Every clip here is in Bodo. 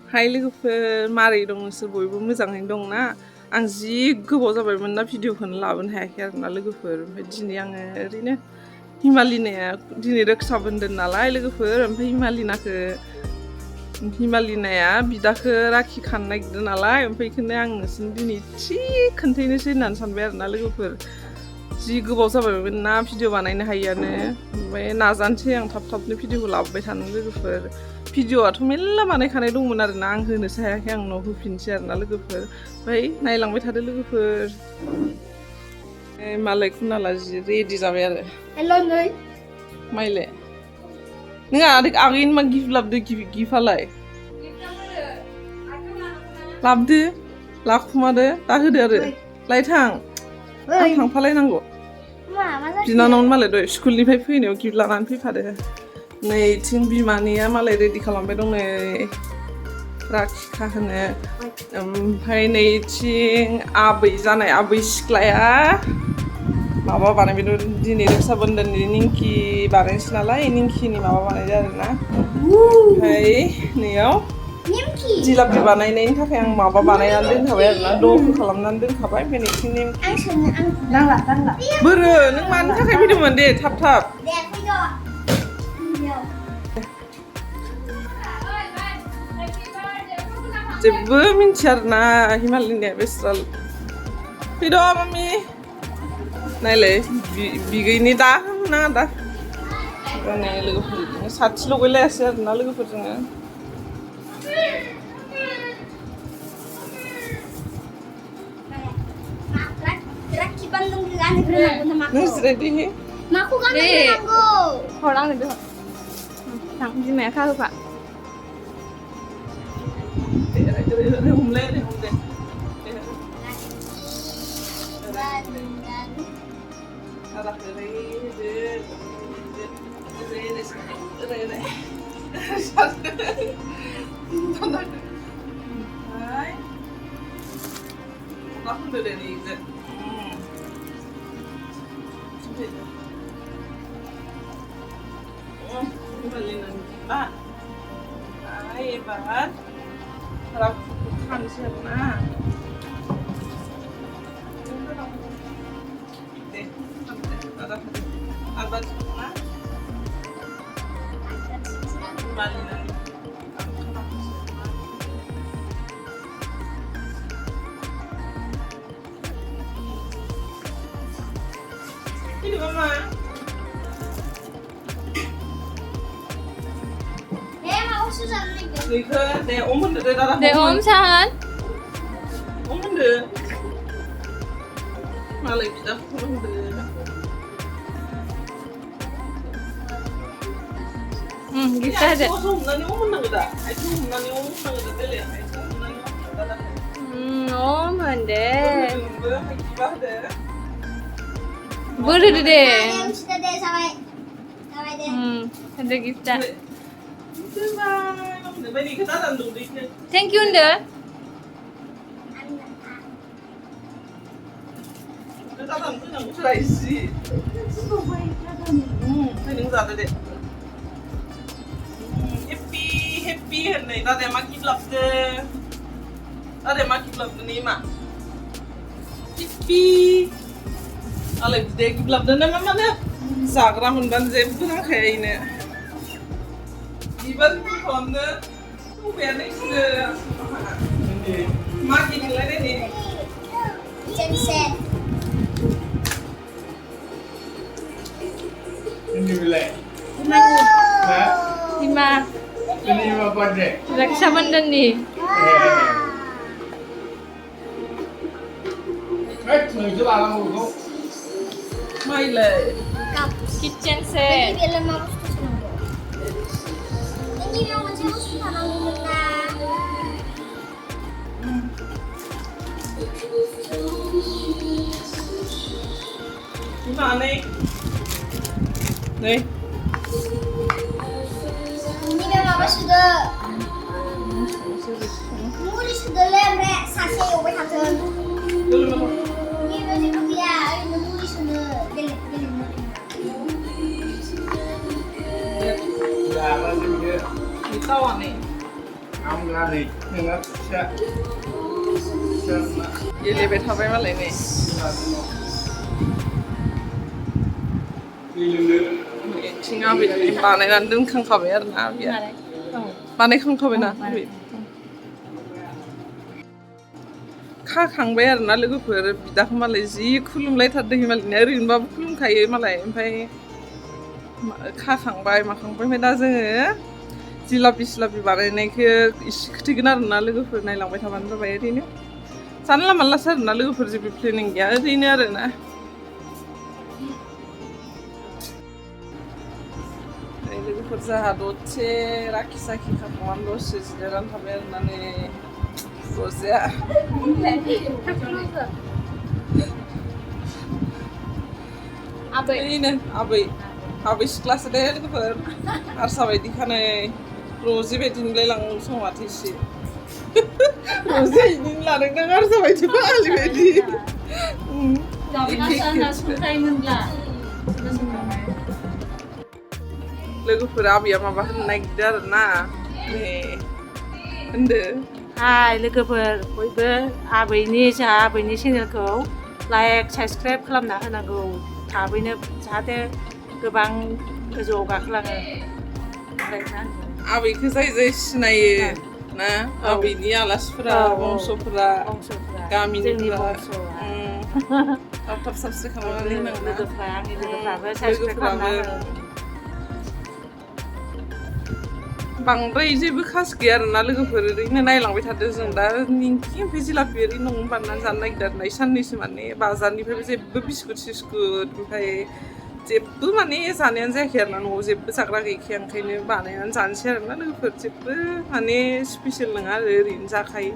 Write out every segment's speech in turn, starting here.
हाय लोगोफोर मारै दं नोंसोर बयबो मोजाङैनो दंना आं जि गोबाव जाबायमोन ना भिडिअखौनो लाबोनो हायाखै आरोना लोगोफोर ओमफ्राय दिनै आङो ओरैनो हिमालिनाया दिनै रक्षा बन्धन नालाय लोगोफोर ओमफ्राय हिमालिनाया बिदाखौ राखि खानो नागिरदों नालाय ओमफ्राय बेखौनो आं नोंसोरनो दिनै एसे खोन्थानोसै होननानै सानबाय आरोना लोगोफोर जि गोबाव जाबायमोन ना भिडिअ बानायनो हायियानो ओमफ्राय नाजानोसै आं थाब थाबनो भिडिअखौ लाबोबाय थानो लोगोफोर भिडिअआथ' मेल्ला बानायखानाय दंमोन आरोना आं होनोसो हायाखै आं उनाव होफिनसै आरोना लोगोफोर ओमफ्राय नायलांबाय थादो लोगोफोर मालाय खुनाला जि रेडि जाबाय आरो हेल' नै माइले नों आगैनो मा गिफ्ट लाबोदो गिफ्टआलाय लाबोदो लाखुमादो दा होदो आरो लायथां आं थांफालायनांगौ बिनानावनो मालाय दहाय स्कुलनिफ्राय फैनायाव गिफ्ट लानानै फैफादो नैथिं बिमानिया मालाय रेडि खालामबाय दं नै राखि खाहोनो ओमफ्राय नैथिं आबै जानाय आबै सिख्लाया माबा बानायबाय दिनै रक्षा बन्धननि निंखि बानायनोसै नालाय निंखिनि माबा बानायदो आरोना ओमफ्राय नैयाव जिलापि बानायनायनि थाखाय आं माबा बानायनानै दोनखाबाय आरोना द'खौ खालामनानै दोनखाबाय ओमफ्राय नैथिं निमखि बोरो नों मानि थाखाय फैदोंमोन दे थाब थाब जेबो मिन्थिया आरोना हिमालिनाया बेस्रा फैद' मामि नायलाय बिगैनि दा नाङा दा नै लोगोफोर बिदिनो साथि लगायलायासै आरोना लोगोफोरजोंनो नों जिरायदो माखौ गानहोनांगौ हरलांनो दे थां बिमाया खाहोफा हमले hebat rapi खानोसै आरोना दे आबाद ना हिमालिनानि ini mama Nike, deh om hendak darah. Deh om sahan. Om hendak. Malah kita om hendak. Gitu aja. Om nani om hendak dah. Itu om nani om hendak dah deh. Itu om nani om hendak dah. Om hendak. Gibah deh. Boleh deh. Sudah deh sampai deh. Ada gift dah. Bani kita dah dulu deh. Thank you Unda. Kita dah dulu nang usai sih. Ini nggak ada deh. Happy nih. Tadi makin lap deh. Tadi makin lap nih mak. Happy. Alek deh lap deh nama mana? Zagra hundan zeb nang kayak ini. Iban konde, tuh bener sih. Makin lagi nih. Genset. Ini bila? Hima. Ini apa deh? Raksha Bandhan nih. Itu alam hukum. Maile. Kitchen set. Ini dia lemah bos tu Ini yang macam bos tu nak Gimana nih? Nih. Ini memang bos sudah. Muli sudah lemre sase obat hati. Dulu mana? Ini macam dia. Ini muli sudah. Ya, masih dia. Kita wane. Amgani, dengan siap. गेलेबाय थाबाय मालाय नै थिं आबै बानायनानै दोनखांखाबाय आरो ना आबैया बानायखांखाबायना आबै खाखांबाय आरो ना लोगोफोर बिदाखौ मालाय जि खुलुमलायथारदों मालायनिया ओरैनोबाबो खुलुमखायो मालाय ओमफ्राय खाखांबाय माखांबाय ओमफ्राय दा जोङो जिलापि सिलापि बानायनायखौ इसे खोथैगोन आरो ना लोगोफोर नायलांबाय थाबानो जाबाय ओरैनो जानला मानलासो आरो ना लोगोफोर जेबो प्लेनिं गैया ओरैनो आरो ना लोगोफोर जोंहा दसे राखि साखि खाखांनानै दसे जिरायनानै थाबाय आरो ना नै दसेया ओरैनो आबै सिख्लासो दे लोगोफोर हारसा बायदिखा नै रजि बायदि नुलायलाङो समाथो एसे रजि बिदिनो लादों नों हारसा बायदि फालि बायदि लोगोफोर आबैया माबा होनो नागिरदों आरो ना नै होनदो हाय लोगोफोर बयबो जोंहा आबैनि चेनेलखौ लाइक साबस्क्राइब खालामना होनांगौ थाबैनो जाहाथे गोबां गोजौआव गाखोलाङो आबैखौ जाय सिनायो ना आबैनि आलासिफोरा बंस'फोरा गामिनिफोरा थाब साबस्क्राइब खालामनानै होनांगौ लोगोफ्रा आंनि लोगोफ्राबो साबस्क्राइब खालामना बांद्राय जेबो खास गैया आरोना लोगोफोर ओरैनो नायलांबाय थादों जों दा निंखि ओमफ्राय जिलापि ओरैनो न'आवनो बानायनानै जानो नागिरदों आरो ना साननैसो माने बाजारनिफ्रायबो जेबो बिस्कुट सिस्कुट ओमफ्राय जेबो माने जानायानो जायाखै आरो ना न'आव जेबो जाग्रा गैखाया ओंखायनो बानायनानै जानोसै आरो ना लोगोफोर जेबो माने स्पेसियेल नङा आरो ओरैनो जाखायो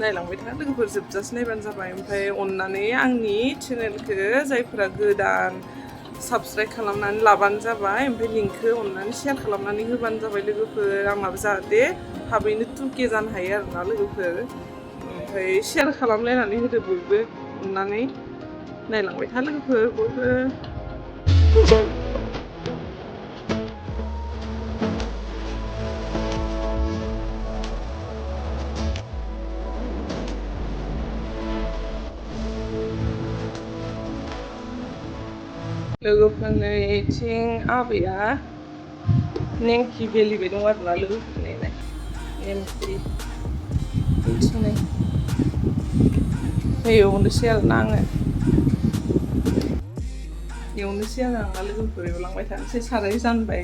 नायलांबाय था लोगोफोर जोबजासे नायबानो जाबाय ओमफ्राय अननानै आंनि चेनेलखौ जायफोरा गोदान साबस्क्राइब खालामनानै लाबानो जाबाय ओमफ्राय लिंकखौ अननानै शेयार खालामनानै होबानो जाबाय लोगोफोर आंनाबो जाहाथे थाबैनो 2K जानो हायो आरोना लोगोफोर ओमफ्राय शेयार खालामलायनानै होदो बयबो अननानै नायलांबाय था लोगोफोर बयबो लोगोफोरनिथिं आबैया नेमखि गेलेबाय दं आरोना लोगोफोरनि नेमखि बिथिंनो एवनोसै आरोना आङो एवनोसै आरो आंना लोगोफोर एवलांबाय थानोसै साराय जानबाय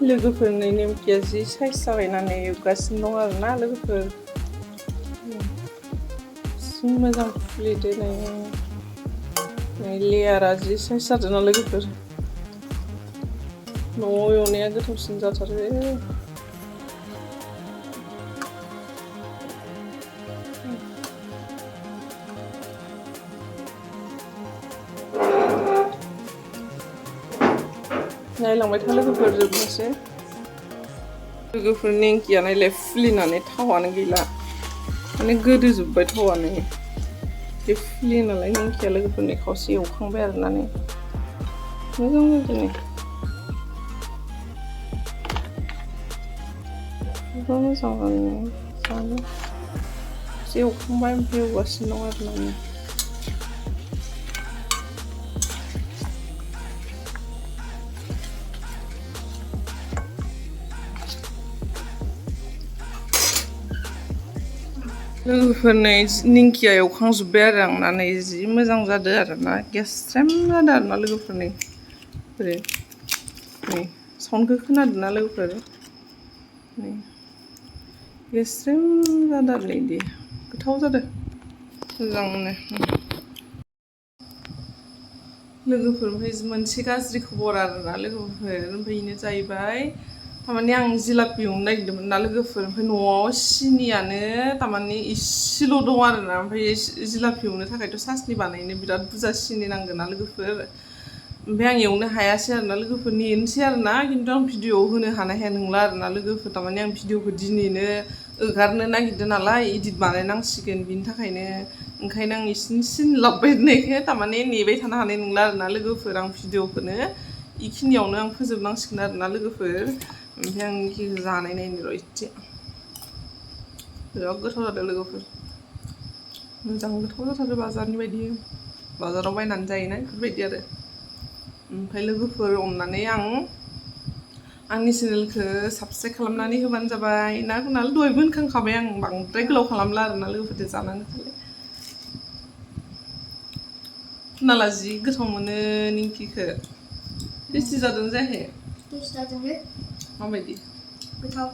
लोगोफोरनि नेमखिया जि साइज जाबायनानै एवगासिनो दं आरोना लोगोफोर जि मोजां फुलिदो नै लेयारा जि साइज जादोंना लोगोफोर न'आव एवनाया गोथावसिन जाथारो नायलांबाय था लोगोफोर जोबनोसै लोगोफोर नेंकिया नायलाय फुलिनानै थावानो गैला माने गोदोजोब्बाय थावानो बे फुलियो नालाय नेंकिया लोगोफोरनि खावसे एवखांबाय आरोना नै मोजां जादों मोजां जानो एसे एवखांबाय ओमफ्राय एवगासिनो दं आरोना लोगोफोरनै निंकिया एवखांजोब्बाय आरो आंना नै जि मोजां जादों आरोना गेस्रेम जादों आरोना लोगोफोरनै ओरै नै साउन्डखौ खोनादोंना लोगोफोर नै गेस्रेम जादों आरो नै इदि गोथाव जादों मोजांनो लोगोफोर ओमफ्राय मोनसे गाज्रि खबर आरोना लोगोफोर ओमफ्राय बेनो जाहैबाय थारमाने आं जिलापि एवनो नागिरदोंमोन ना लोगोफोर ओमफ्राय न'आव सिनियानो थारमाने इसेल' दं आरोना ओमफ्राय जिलापि एवनो थाखायथ' सासनि बानायनो बिराद बुरजा सिनि नांगोन ना लोगोफोर ओमफ्राय आं एवनो हायासै आरोना लोगोफोर नेनोसै आरोना खिन्थु आं भिडिअ'आव होनो हानाया नंला आरोना लोगोफोर थारमाने आं भिडिअ'खौ दिनैनो ओगारनो नागिरदों नालाय इडिट बानायनांसिगोन बिनि थाखायनो ओंखायनो आं इसिनि सिनलाबबाय होननायखाय थारमाने नेबाय थानो हानाय नंला आरोना लोगोफोर आं भिडिअखौनो इखिनियावनो आं फोजोबनांसिगोन आरोना लोगोफोर ओमफ्राय आं इखिखौ जानाय नायनो र' एसे बिराद गोथाव जादों लोगोफोर मोजां गोथाव जाथारो बाजारनि बायदि बाजाराव बायनानै जायोना बेफोरबायदि आरो ओमफ्राय लोगोफोर अननानै आंनि चेनेलखौ साबसक्राइब खालामनानै होबानो जाबाय ना कुनाल दहायबो होनखांखाबाय आं बांद्राय गोलाव खालामला आरोना लोगोफोरजों जानानै खालाय कुनाला जि गोथाव मोनो निंकिखौ टेस्टि जादों जायाखै माबायदि गोथाव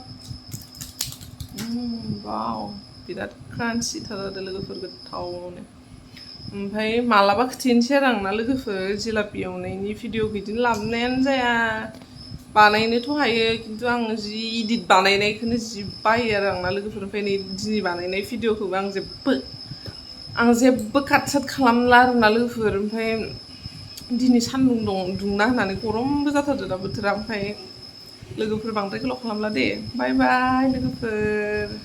वाव बिराद क्रान्चि थार जादों लोगोफोर गोथावनो ओमफ्राय मालाबा खोथेनोसै आरो आंना लोगोफोर जिलापि एवनायनि भिडिअ बिदिनो लाबोनायानो जाया बानायनोथ' हायो खिन्थु आं जि इडिट बानायनायखौनो जि बायो आरो आंना लोगोफोर ओमफ्राय नै दिनै बानायनाय भिडिअखौबो आं जेबो काट साट खालामला आरोना लोगोफोर ओमफ्राय दिनै सान्दुं दुंना होनानै गरमबो जाथारदों दा बोथोरा ओमफ्राय लोगोफोर बांद्राय गोलाव खालामला दे बाय बाय लोगोफोर